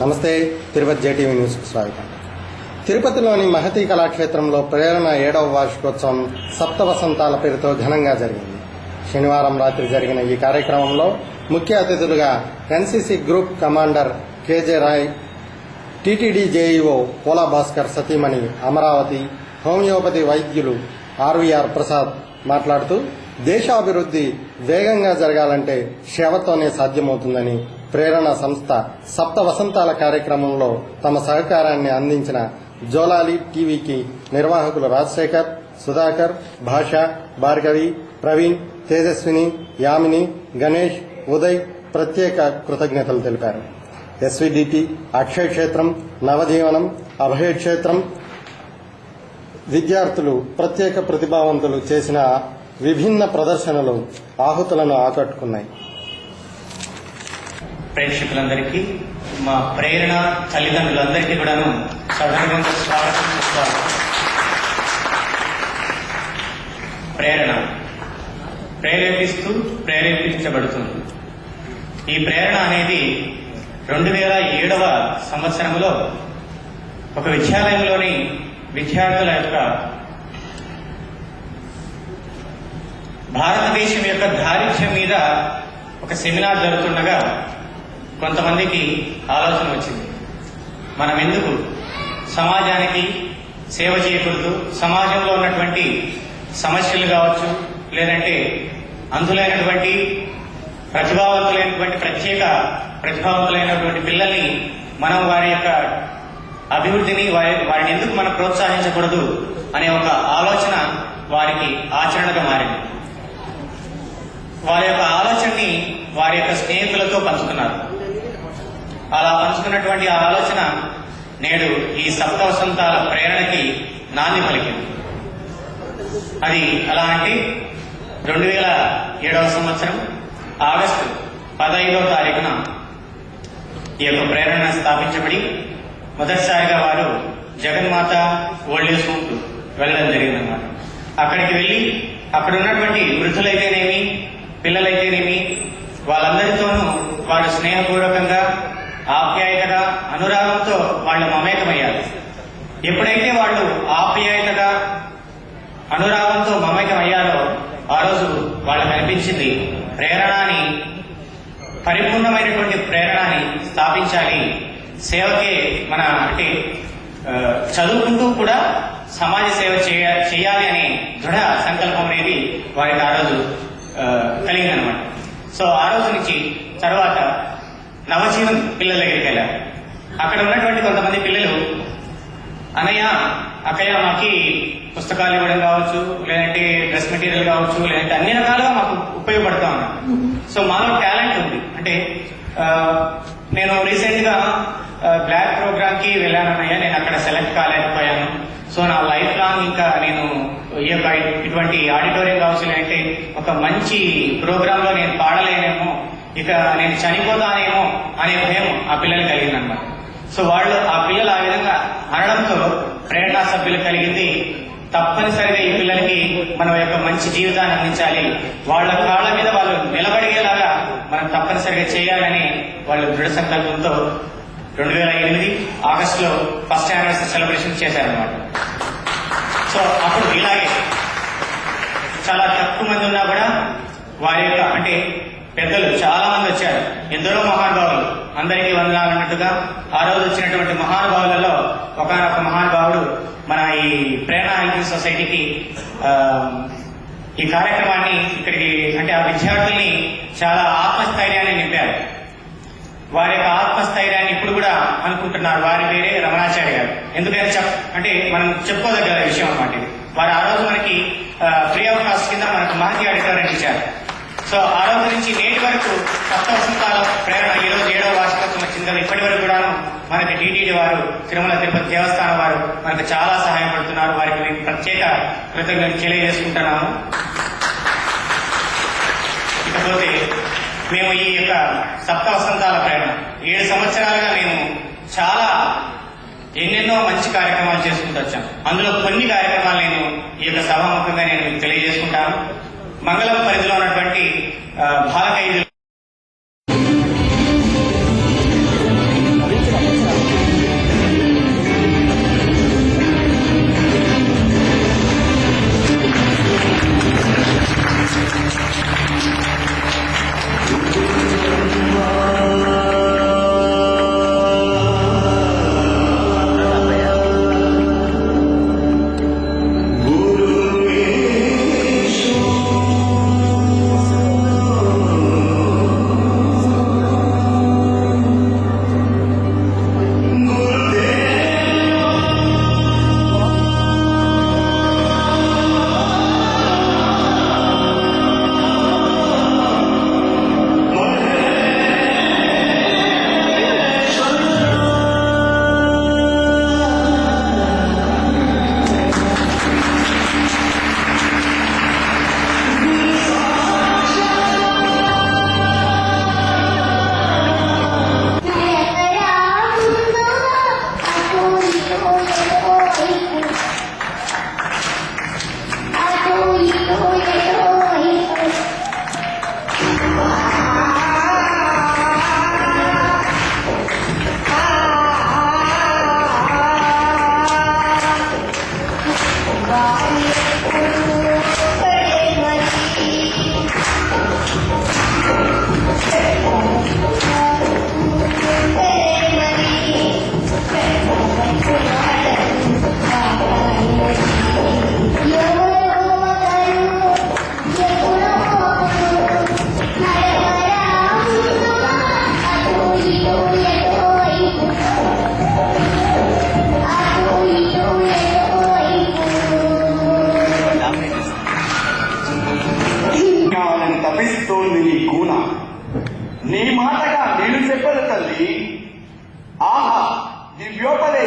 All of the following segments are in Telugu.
నమస్తే. తిరుపతి జేటీవీ న్యూస్కు స్వాగతం. తిరుపతిలోని మహతి కళాక్షేత్రంలో ప్రేరణ 7వ వార్షికోత్సవం సప్త వసంతాల పేరుతో ఘనంగా జరిగింది. శనివారం రాత్రి జరిగిన ఈ కార్యక్రమంలో ముఖ్య అతిథులుగా NCC group commander KJ Roy, TTD JEO Pola Bhaskar సతీమణి అమరావతి, హోమియోపతి వైద్యులు ఆర్వీఆర్ ప్రసాద్ మాట్లాడుతూ దేశాభివృద్ధి వేగంగా జరగాలంటే సేవతోనే సాధ్యమవుతుందని, ప్రేరణ సంస్థ సప్త వసంతాల కార్యక్రమంలో తమ సహకారాన్ని అందించిన జోలాలి టీవీకి నిర్వాహకులు రాజశేఖర్, సుధాకర్, భాష, భార్గవి, ప్రవీణ్, తేజస్విని, యామిని, గణేష్, ఉదయ్ ప్రత్యేక కృతజ్ఞతలు తెలిపారు. ఎస్వీడిటి, అక్షయ క్షేత్రం, నవజీవనం, అభయ క్షేత్రం విద్యార్థులు ప్రత్యేక ప్రతిభావంతులు చేసిన విభిన్న ప్రదర్శనలు ఆహుతులను ఆకట్టుకున్నాయి. ప్రేక్షకులందరికీ, మా ప్రేరణ తల్లిదండ్రులందరికీ కూడాను సభ్యంగా స్వాగతం చేస్తారు. ప్రేరణ ప్రేరేపిస్తూ ప్రేరేపించబడుతుంది. ఈ ప్రేరణ అనేది 2007వ సంవత్సరంలో ఒక విద్యాలయంలోని విద్యార్థుల యొక్క భారతదేశం యొక్క దారిద్ర్యం మీద ఒక సెమినార్ జరుగుతుండగా కొంతమందికి ఆలోచన వచ్చింది. మనం ఎందుకు సమాజానికి సేవ చేయకూడదు? సమాజంలో ఉన్నటువంటి సమస్యలు కావచ్చు, లేదంటే అంధులైనటువంటి ప్రతిభావంతులైనటువంటి పిల్లల్ని మనం వారి యొక్క అభివృద్ధిని వారిని ఎందుకు మనం ప్రోత్సహించకూడదు అనే ఒక ఆలోచన వారికి ఆచరణగా మారింది. వారి యొక్క ఆలోచనని వారి యొక్క స్నేహితులతో పంచుకున్నారు. అలా పంచుకున్నటువంటి ఆ ఆలోచన నేడు ఈ సప్త వసంతాల ప్రేరణకి నాంది పలికింది. అది ఎలా అంటే 2007వ సంవత్సరం ఆగస్టు 15వ తారీఖున ఈ యొక్క ప్రేరణ స్థాపించబడి మొదటిసారిగా వారు జగన్మాత ఓల్డ్ ఏజ్ హోమ్ వెళ్ళడం జరిగిందన్నమాట. అక్కడికి వెళ్ళి అక్కడ ఉన్నటువంటి వృద్ధులైతేనేమి, పిల్లలైతేనేమి వాళ్ళందరితోనూ వారు స్నేహపూర్వకంగా, ఆప్యాయతగా, అనురాగంతో వాళ్ళు మమేకమయ్యారు. ఎప్పుడైతే వాళ్ళు ఆప్యాయతగా, అనురాగంతో మమేకమయ్యారో ఆ రోజు వాళ్ళకి అనిపించింది ప్రేరణని, పరిపూర్ణమైనటువంటి ప్రేరణని స్థాపించాలి. సేవకే మన అంటే చదువుకుంటూ కూడా సమాజ సేవ చేయాలి అనే దృఢ సంకల్పం అనేది వారికి ఆ రోజు కలిగిందనమాట. సో ఆ రోజు నుంచి తర్వాత నవజీవన్ పిల్లల దగ్గరికి వెళ్ళారు. అక్కడ ఉన్నటువంటి కొంతమంది పిల్లలు, అన్నయ్య, అక్కయ్య, మాకి పుస్తకాలు ఇవ్వడం కావచ్చు, లేదంటే డ్రెస్ మెటీరియల్ కావచ్చు, లేదంటే అన్ని రకాలుగా మాకు ఉపయోగపడతా ఉన్నారు. సో మాలో టాలెంట్ ఉంది. అంటే నేను రీసెంట్ గా బ్లాక్ ప్రోగ్రామ్ కి వెళ్ళానన్నయ్య, నేను అక్కడ సెలెక్ట్ కాలేకపోయాను. సో నా లైఫ్ లాంగ్ ఇంకా నేను ఇటువంటి ఆడిటోరియం కావచ్చు, లేదంటే ఒక మంచి ప్రోగ్రామ్ లో నేను పాడలేనేమో, ఇక నేను చనిపోతానేమో అనే భయం ఆ పిల్లలు కలిగిందనమాట. సో ఆ పిల్లలు ఆ విధంగా అనడంతో ప్రేరణా సభ్యులు కలిగింది, తప్పనిసరిగా ఈ పిల్లలకి మనం యొక్క మంచి జీవితాన్ని అందించాలి, వాళ్ళ కాళ్ళ మీద వాళ్ళు నిలబడిగేలాగా మనం తప్పనిసరిగా చేయాలని వాళ్ళు దృఢ సంకల్పంతో 2008 ఆగస్టులో ఫస్ట్ యానివర్సరీ సెలబ్రేషన్ చేశారనమాట. సో అప్పుడు ఇలాగే చాలా తక్కువ మంది ఉన్నా కూడా వారి యొక్క అంటే పెద్దలు చాలా మంది వచ్చారు, ఎందరో మహానుభావులు, అందరికీ వందనాలన్నట్టుగా ఆ రోజు వచ్చినటువంటి మహానుభావులలో ఒకనొక మహానుభావుడు మన ఈ ప్రేరణ హెల్పింగ్ సొసైటీకి ఈ కార్యక్రమాన్ని ఇక్కడికి అంటే ఆ విద్యార్థుల్ని చాలా ఆత్మస్థైర్యాన్ని నింపారు. వారి యొక్క ఆత్మస్థైర్యాన్ని ఇప్పుడు కూడా అనుకుంటున్నారు. వారి పేరే రమణాచార్య గారు. ఎందుకంటే అంటే మనం చెప్పుకోదగ్గ విషయం అన్నమాట. వారు ఆ రోజు మనకి ఫ్రీ ఆఫ్ కాస్ట్ కింద మనకు మహతి ఆడిటోరియం ఇచ్చారు. సో ఆ రోజు నుంచి నేటి వరకు సప్త వసంతాల ప్రేరణ ఈ రోజు 7వ వార్షికోత్సవం వచ్చింది. ఇప్పటి వరకు కూడా మనకి టీటీడీ వారు, తిరుమల తిరుపతి దేవస్థానం వారు మనకు చాలా సహాయపడుతున్నారు. వారికి నేను ప్రత్యేక కృతజ్ఞతలు తెలియజేసుకుంటున్నాము. ఇకపోతే మేము ఈ యొక్క సప్త వసంతాల ప్రేరణ 7 సంవత్సరాలుగా మేము చాలా ఎన్నెన్నో మంచి కార్యక్రమాలు చేసుకుంటూ వచ్చాం. అందులో కొన్ని కార్యక్రమాలు నేను ఈ యొక్క సభాముఖంగా నేను మీకు తెలియజేసుకుంటాను. మంగళం పరిధిలో ఉన్నటువంటి బాలకైదులు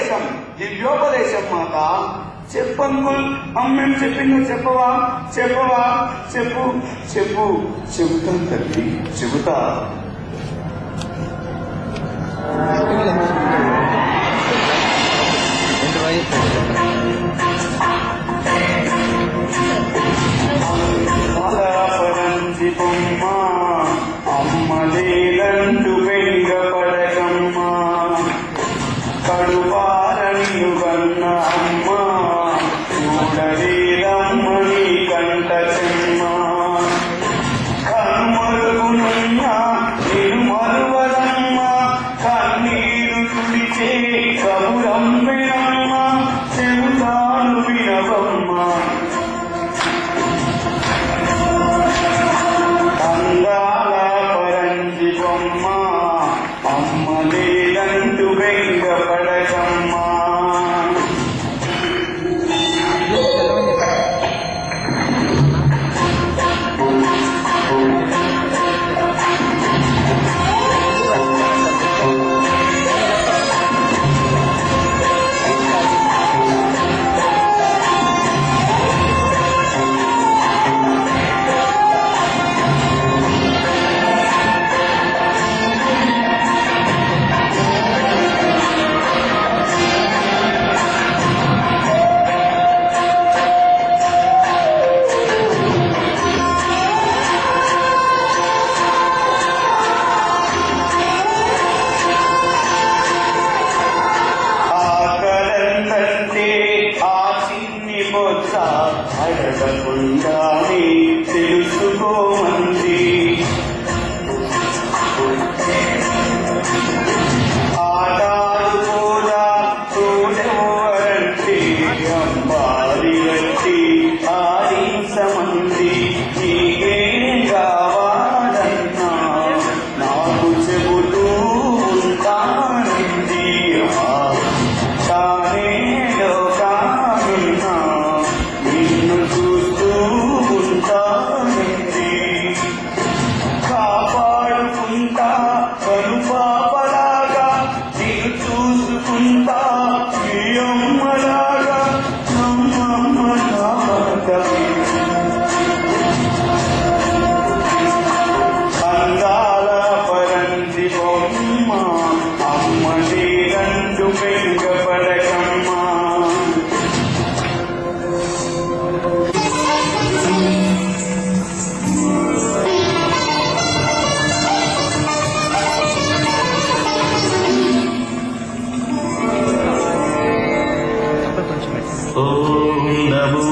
దివ్యోపదేశం దివ్యోపదేశం మాత. చెప్పంకుల్, అమ్మేం చెప్పిందో చెప్పవా? చెప్పవా? చెప్పు చెప్పు. చెబుతా తల్లి, చెబుతా. పరంజి బొమ్మ అమ్మలేలంటూ వెంగపడకమ్మ, కడుపారన్ను కన్న అమ్మ చూడలేదమ్మ నీ కంట చెమ్మ. కనుమరుగునున్న తిరుమరువదమ్మ, కన్నీరు తుడిచే కబురంబెనమ్మ, చెబుతాను వినవమ్మ. అందాల పరంజి బొమ్మ అమ్మలేదంటూ వెంగపడకమ్మ. అడగకుండానే తెలుసుకోమంది, ఆటాడుకోదా తోడెవరంటే అంబారి వచ్చి ఆడించమంది. నీకేం కావాలన్నా నాకు చెబుతూ ఉంటానంది. తానే లోకానున్నా నిన్ను చూస్తూ ఉంటానంది. కాపాడుకుంటా కనుపాపలాగా, నిన్ను చూసుకుంటా మీ అమ్మలాగా, నమ్మమ్మలాగా. అందాల పరంజి బొమ్మ అమ్మని రెండు వెంగపడకమ్మ. ఓం నమో